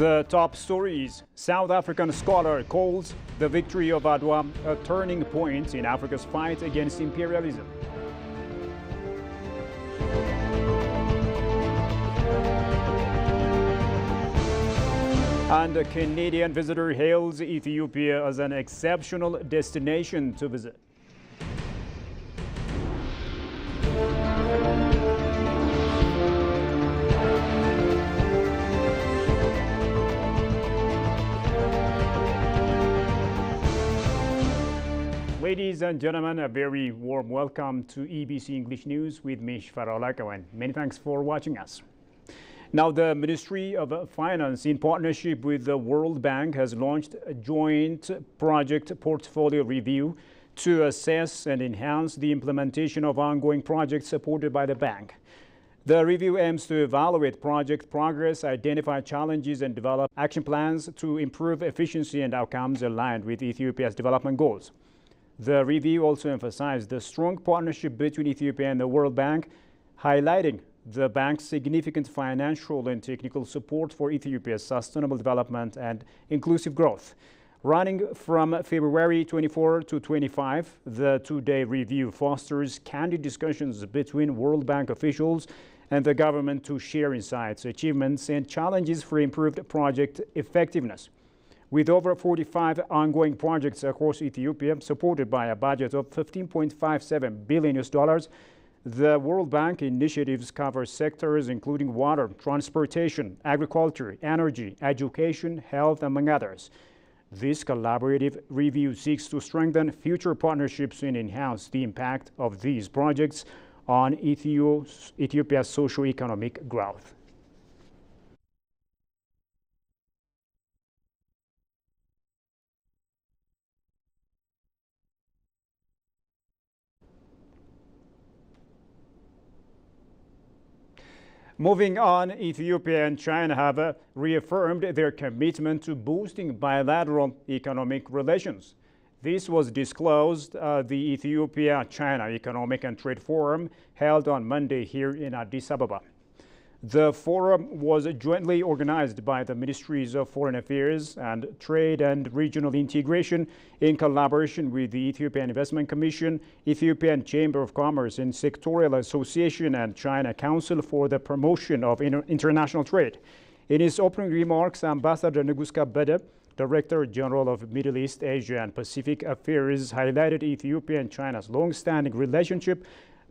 The top stories: South African scholar calls the victory of Adwa a turning point in Africa's fight against imperialism. And a Canadian visitor hails Ethiopia as an exceptional destination to visit. Ladies and gentlemen, a very warm welcome to EBC English News with me, Shfara Olakawan. Many thanks for watching us. Now, the Ministry of Finance, in partnership with the World Bank, has launched a joint project portfolio review to assess and enhance the implementation of ongoing projects supported by the bank. The review aims to evaluate project progress, identify challenges, and develop action plans to improve efficiency and outcomes aligned with Ethiopia's development goals. The review also emphasized the strong partnership between Ethiopia and the World Bank, highlighting the bank's significant financial and technical support for Ethiopia's sustainable development and inclusive growth. Running from February 24 to 25, the two-day review fosters candid discussions between World Bank officials and the government to share insights, achievements, and challenges for improved project effectiveness. With over 45 ongoing projects across Ethiopia, supported by a budget of $15.57 billion, the World Bank initiatives cover sectors including water, transportation, agriculture, energy, education, health, among others. This collaborative review seeks to strengthen future partnerships and enhance the impact of these projects on Ethiopia's socio-economic growth. Moving on, Ethiopia and China have reaffirmed their commitment to boosting bilateral economic relations. This was disclosed at the Ethiopia-China Economic and Trade Forum held on Monday here in Addis Ababa. The forum was jointly organized by the Ministries of Foreign Affairs and Trade and Regional Integration in collaboration with the Ethiopian Investment Commission, Ethiopian Chamber of Commerce and Sectorial Association, and China Council for the Promotion of International Trade. In his opening remarks, Ambassador Nugus Kabede, Director General of Middle East, Asia and Pacific Affairs, highlighted Ethiopia and China's long-standing relationship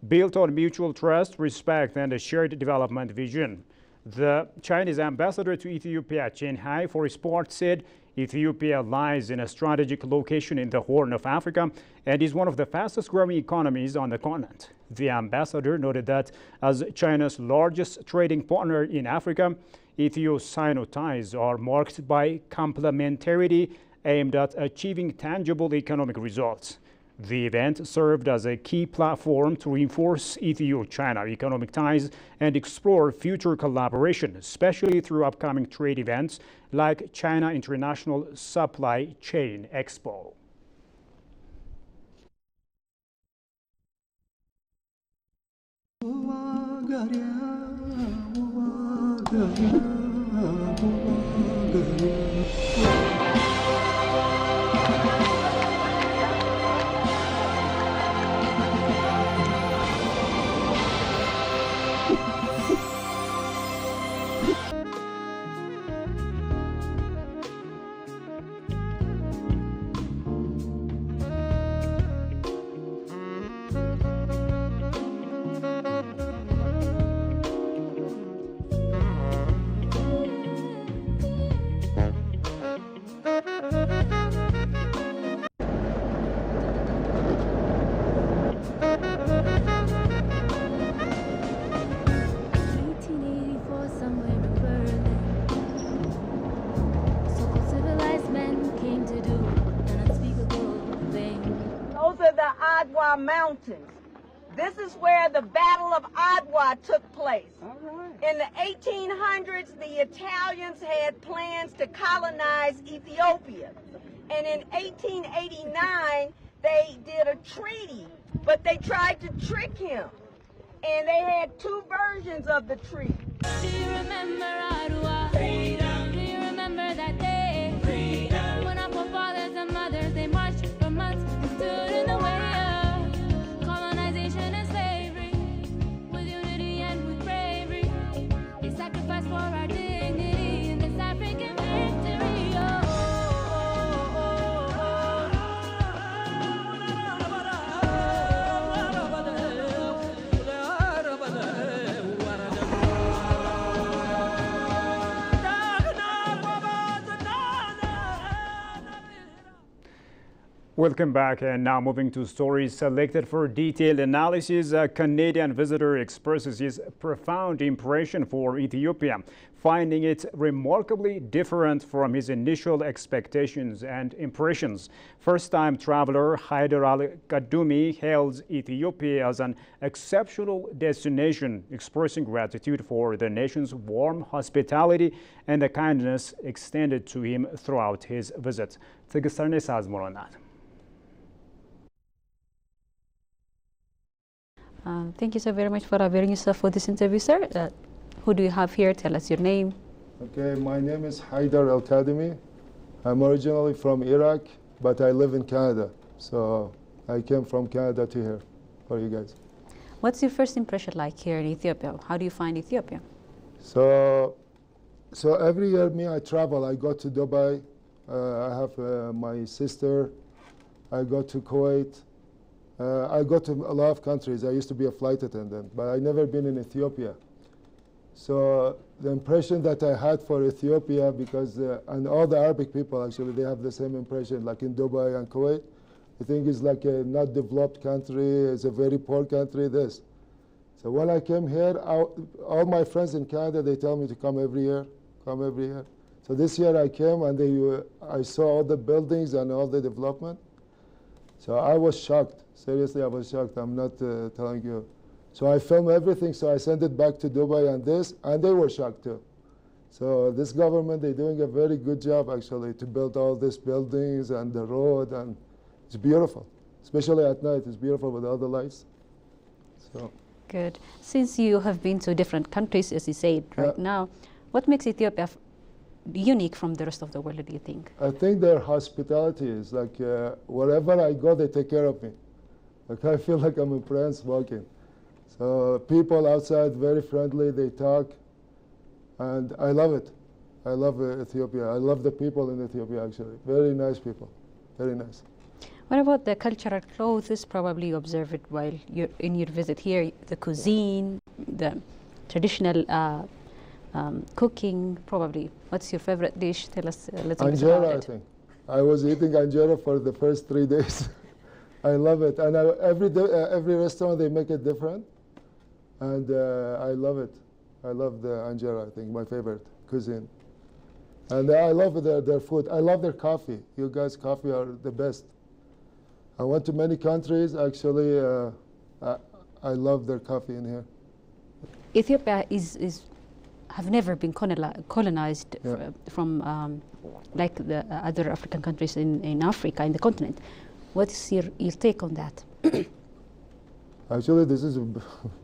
built on mutual trust, respect, and a shared development vision. The Chinese ambassador to Ethiopia, Chen Hai, for his part, said Ethiopia lies in a strategic location in the Horn of Africa and is one of the fastest-growing economies on the continent. The ambassador noted that as China's largest trading partner in Africa, Ethio-Sino ties are marked by complementarity aimed at achieving tangible economic results. The event served as a key platform to reinforce Ethio-China economic ties and explore future collaboration, especially through upcoming trade events like China International Supply Chain Expo. Mountains. This is where the Battle of Adwa took place. In the 1800s, the Italians had plans to colonize Ethiopia. And in 1889, they did a treaty, but they tried to trick him. And they had two versions of the treaty. Do you remember Adwa? Freedom. Do you remember Welcome back, and now moving to stories selected for detailed analysis. A Canadian visitor expresses his profound impression for Ethiopia, finding it remarkably different from his initial expectations and impressions. First-time traveler Haider Al-Kadumi hails Ethiopia as an exceptional destination, expressing gratitude for the nation's warm hospitality and the kindness extended to him throughout his visit. Thank you so very much for availing yourself for this interview, sir. Who do you have here? Tell us your name. Okay, my name is Haider Al-Kadumi. I'm originally from Iraq, but I live in Canada. So I came from Canada to here for you guys. What's your first impression like here in Ethiopia? How do you find Ethiopia? So every year I travel. I go to Dubai. I have my sister. I go to Kuwait. I go to a lot of countries. I used to be a flight attendant, but I never been in Ethiopia. So the impression that I had for Ethiopia, because and all the Arabic people actually, they have the same impression, like in Dubai and Kuwait. I think it's like a not developed country. It's a very poor country. This. So when I came here, all my friends in Canada, they tell me to come every year, come every year. So this year I came and I saw all the buildings and all the development. So I was shocked. Seriously, I was shocked. I'm not telling you. So I filmed everything, so I sent it back to Dubai and they were shocked too. So this government, they're doing a very good job actually to build all these buildings and the road, and it's beautiful. Especially at night, it's beautiful with all the lights. So. Good. Since you have been to different countries, as you said right now, what makes Ethiopia unique from the rest of the world, do you think? I think their hospitality is like wherever I go, they take care of me. Like I feel like I'm in France walking. So people outside very friendly, they talk, and I love it. I love Ethiopia. I love the people in Ethiopia actually. Very nice people, very nice. What about the cultural clothes? Probably you observe it while you're in your visit here. The cuisine, the traditional cooking, probably. What's your favorite dish? Tell us a little bit about it. I think. I was eating anjera for the first 3 days. I love it. And every restaurant, they make it different. And I love it. I love the anjera, I think, my favorite cuisine. And I love their food. I love their coffee. You guys' coffee are the best. I went to many countries. Actually, I love their coffee in here. Ethiopia have never been colonized from like the other African countries in Africa, in the continent. What is your take on that? Actually, this is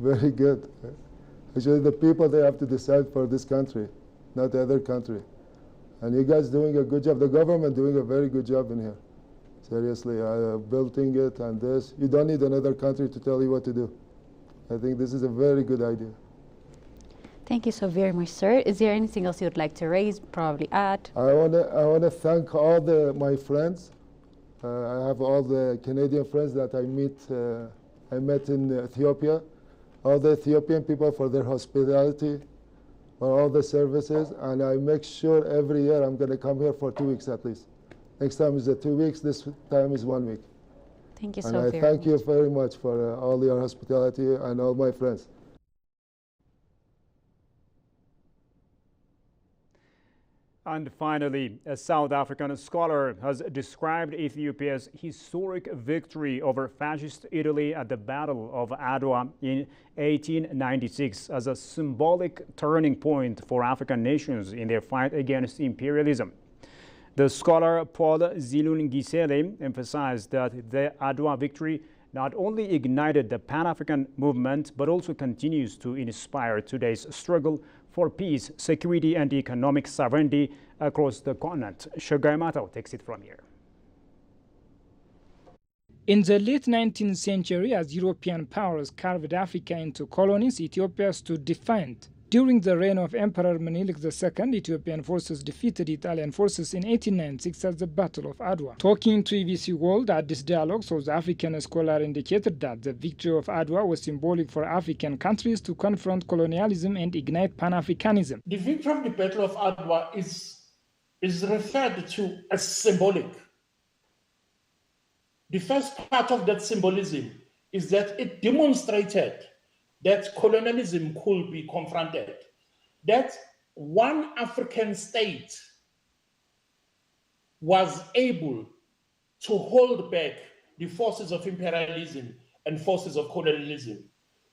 very good. Actually, the people, they have to decide for this country, not the other country. And you guys doing a good job. The government doing a very good job in here. Seriously, building it and this. You don't need another country to tell you what to do. I think this is a very good idea. Thank you so very much, sir. Is there anything else you'd like to raise, probably add? I wanna thank all my friends. I have all the Canadian friends that I met in Ethiopia. All the Ethiopian people for their hospitality, for all the services, and I make sure every year I'm gonna come here for 2 weeks at least. Next time is 2 weeks, this time is 1 week. Thank you so very much. And I thank you very much for all your hospitality and all my friends. And finally, a South African scholar has described Ethiopia's historic victory over fascist Italy at the Battle of Adwa in 1896 as a symbolic turning point for African nations in their fight against imperialism. The scholar Paul Zilungisele emphasized that the Adwa victory not only ignited the Pan-African movement, but also continues to inspire today's struggle for peace, security, and economic sovereignty across the continent. Shogai Matao takes it from here. In the late 19th century, as European powers carved Africa into colonies, Ethiopia stood defiant. During the reign of Emperor Menelik II, Ethiopian forces defeated Italian forces in 1896 at the Battle of Adwa. Talking to EBC World at this dialogue, South African scholar indicated that the victory of Adwa was symbolic for African countries to confront colonialism and ignite Pan-Africanism. The victory of the Battle of Adwa is referred to as symbolic. The first part of that symbolism is that it demonstrated that colonialism could be confronted, that one African state was able to hold back the forces of imperialism and forces of colonialism.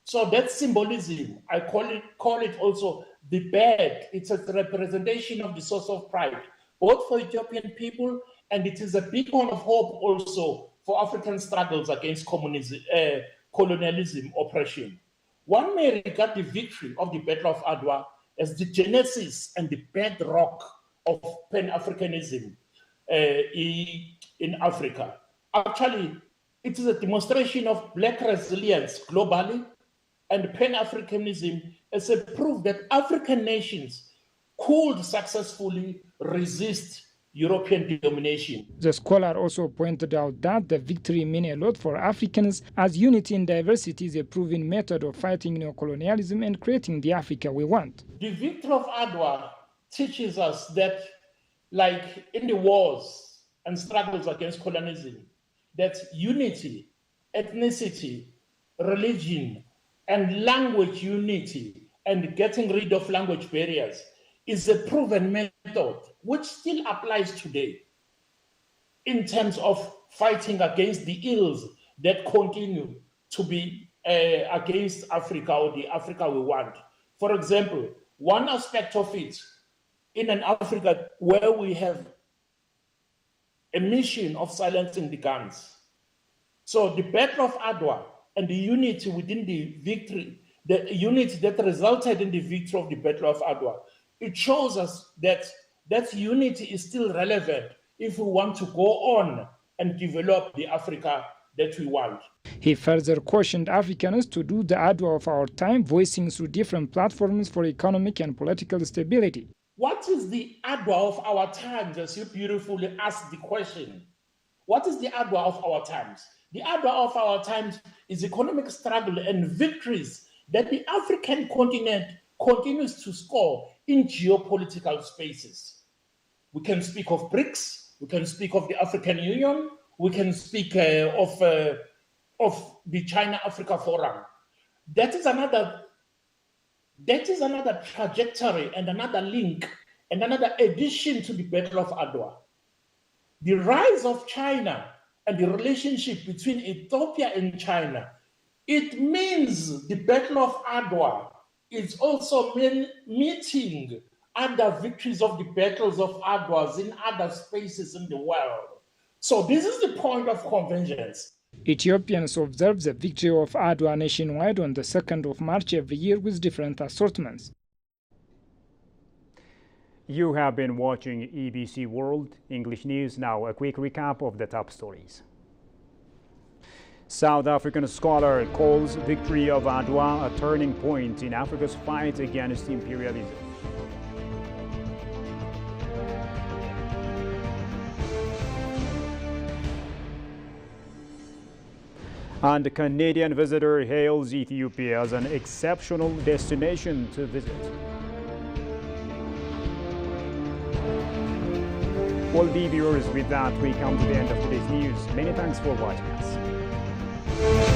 So that symbolism, I call it also the badge. It's a representation of the source of pride, both for Ethiopian people, and it is a beacon of hope also for African struggles against colonialism oppression. One may regard the victory of the Battle of Adwa as the genesis and the bedrock of Pan-Africanism in Africa. Actually, it is a demonstration of Black resilience globally and Pan-Africanism as a proof that African nations could successfully resist European domination. The scholar also pointed out that the victory meant a lot for Africans, as unity in diversity is a proven method of fighting neocolonialism and creating the Africa we want. The victory of Adwa teaches us that, like in the wars and struggles against colonialism, that unity, ethnicity, religion, and language unity, and getting rid of language barriers is a proven method which still applies today in terms of fighting against the ills that continue to be against Africa or the Africa we want. For example, one aspect of it in an Africa where we have a mission of silencing the guns. So the Battle of Adwa and the unity within the victory, the unity that resulted in the victory of the Battle of Adwa, it shows us that that unity is still relevant if we want to go on and develop the Africa that we want. He further cautioned Africans to do the Adwa of our time, voicing through different platforms for economic and political stability. What is the Adwa of our times, as you beautifully asked the question? What is the Adwa of our times? The Adwa of our times is economic struggle and victories that the African continent continues to score in geopolitical spaces. We can speak of BRICS, we can speak of the African Union, we can speak of the China-Africa Forum. That is another trajectory and another link and another addition to the Battle of Adwa. The rise of China and the relationship between Ethiopia and China, it means the Battle of Adwa is also meeting other victories of the battles of Adwas in other spaces in the world. So this is the point of convergence. Ethiopians observe the victory of Adwa nationwide on the 2nd of March every year with different assortments. You have been watching EBC World English News. Now a quick recap of the top stories. South African scholar calls victory of Adwa a turning point in Africa's fight against imperialism. And a Canadian visitor hails Ethiopia as an exceptional destination to visit. Well, dear viewers, with that we come to the end of today's news. Many thanks for watching us.